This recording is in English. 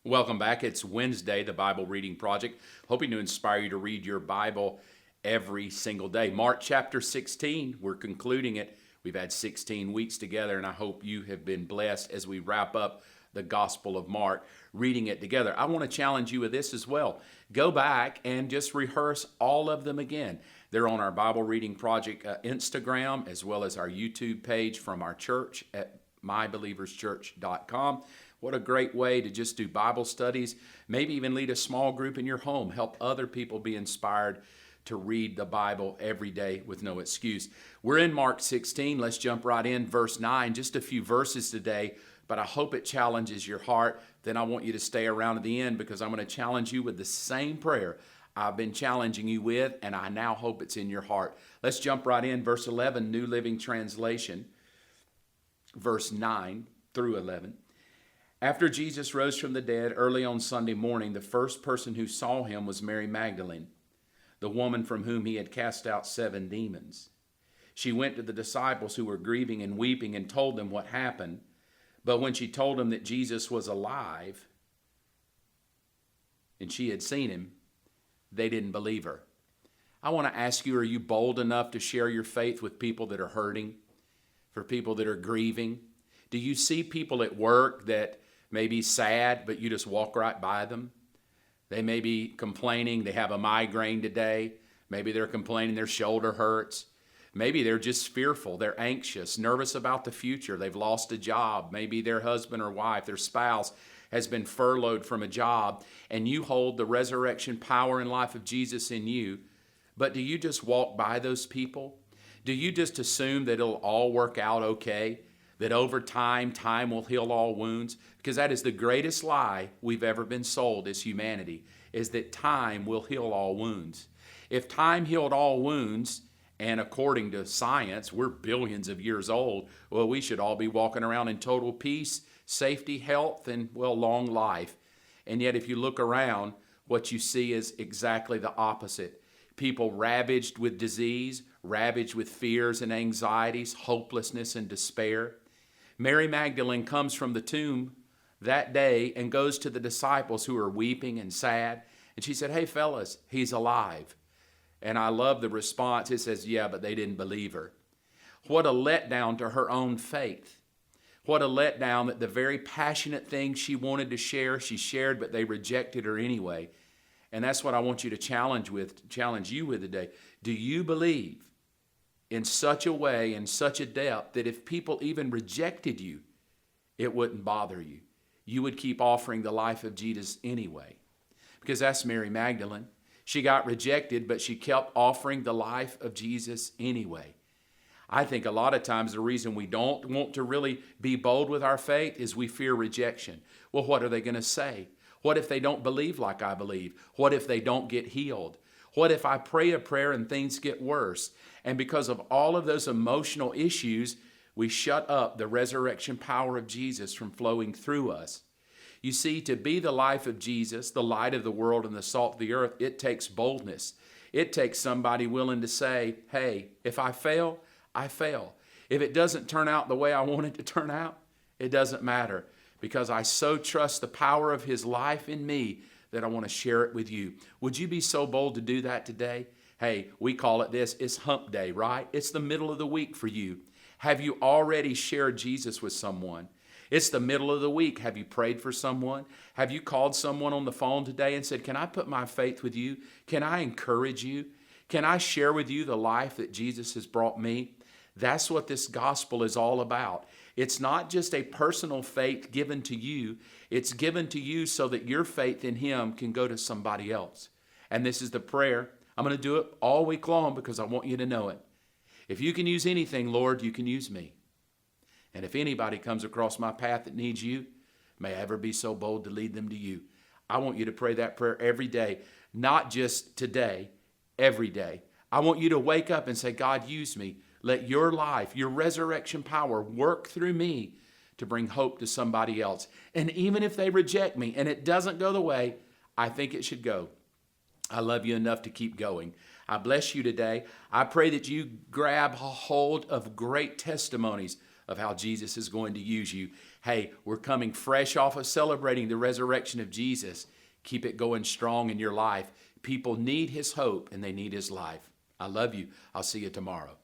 Welcome back. It's Wednesday, the Bible Reading Project, hoping to inspire you to read your Bible every single day. Mark chapter 16, we're concluding it. We've had 16 weeks together, and I hope you have been blessed as we wrap up the Gospel of Mark, reading it together. I want to challenge you with this as well. Go back and just rehearse all of them again. They're on our Bible Reading Project Instagram, as well as our YouTube page from our church at mybelieverschurch.com. What a great way to just do Bible studies, maybe even lead a small group in your home, help other people be inspired to read the Bible every day with no excuse. We're in Mark 16. Let's jump right in. Verse 9, just a few verses today, but I hope it challenges your heart. Then I want you to stay around at the end because I'm going to challenge you with the same prayer I've been challenging you with, and I now hope it's in your heart. Let's jump right in. Verse 11, New Living Translation, verse 9 through 11. After Jesus rose from the dead early on Sunday morning, the first person who saw him was Mary Magdalene, the woman from whom he had cast out 7 demons. She went to the disciples who were grieving and weeping and told them what happened. But when she told them that Jesus was alive and she had seen him, they didn't believe her. I want to ask you, are you bold enough to share your faith with people that are hurting, for people that are grieving? Do you see people at work that may be sad, but you just walk right by them? They may be complaining they have a migraine today. Maybe they're complaining their shoulder hurts. Maybe they're just fearful. They're anxious, nervous about the future. They've lost a job. Maybe their husband or wife, their spouse, has been furloughed from a job, and you hold the resurrection power and life of Jesus in you. But do you just walk by those people? Do you just assume that it'll all work out okay? That over time will heal all wounds? Because that is the greatest lie we've ever been sold as humanity, is that time will heal all wounds. If time healed all wounds, and according to science, we're billions of years old, well, we should all be walking around in total peace, safety, health, and, well, long life. And yet if you look around, what you see is exactly the opposite. People ravaged with disease, ravaged with fears and anxieties, hopelessness and despair. Mary Magdalene comes from the tomb that day and goes to the disciples who are weeping and sad. And she said, "Hey, fellas, he's alive." And I love the response. It says, yeah, but they didn't believe her. What a letdown to her own faith. What a letdown that the very passionate thing she wanted to share, she shared, but they rejected her anyway. And that's what I want you to challenge you with today. Do you believe in such a way, in such a depth, that if people even rejected you, it wouldn't bother you? You would keep offering the life of Jesus anyway. Because that's Mary Magdalene. She got rejected, but she kept offering the life of Jesus anyway. I think a lot of times the reason we don't want to really be bold with our faith is we fear rejection. Well, what are they going to say? What if they don't believe like I believe? What if they don't get healed? What if I pray a prayer and things get worse? And because of all of those emotional issues, we shut up the resurrection power of Jesus from flowing through us. You see, to be the life of Jesus, the light of the world and the salt of the earth, it takes boldness. It takes somebody willing to say, hey, if I fail, I fail. If it doesn't turn out the way I want it to turn out, it doesn't matter, because I so trust the power of his life in me that I want to share it with you. Would you be so bold to do that today? Hey, we call it this, it's hump day, right? It's the middle of the week for you. Have you already shared Jesus with someone? It's the middle of the week. Have you prayed for someone? Have you called someone on the phone today and said, can I put my faith with you? Can I encourage you? Can I share with you the life that Jesus has brought me? That's what this gospel is all about. It's not just a personal faith given to you. It's given to you so that your faith in him can go to somebody else. And this is the prayer. I'm going to do it all week long because I want you to know it. If you can use anything, Lord, you can use me. And if anybody comes across my path that needs you, may I ever be so bold to lead them to you. I want you to pray that prayer every day, not just today, every day. I want you to wake up and say, God, use me. Let your life, your resurrection power work through me to bring hope to somebody else. And even if they reject me and it doesn't go the way I think it should go, I love you enough to keep going. I bless you today. I pray that you grab a hold of great testimonies of how Jesus is going to use you. Hey, we're coming fresh off of celebrating the resurrection of Jesus. Keep it going strong in your life. People need his hope and they need his life. I love you. I'll see you tomorrow.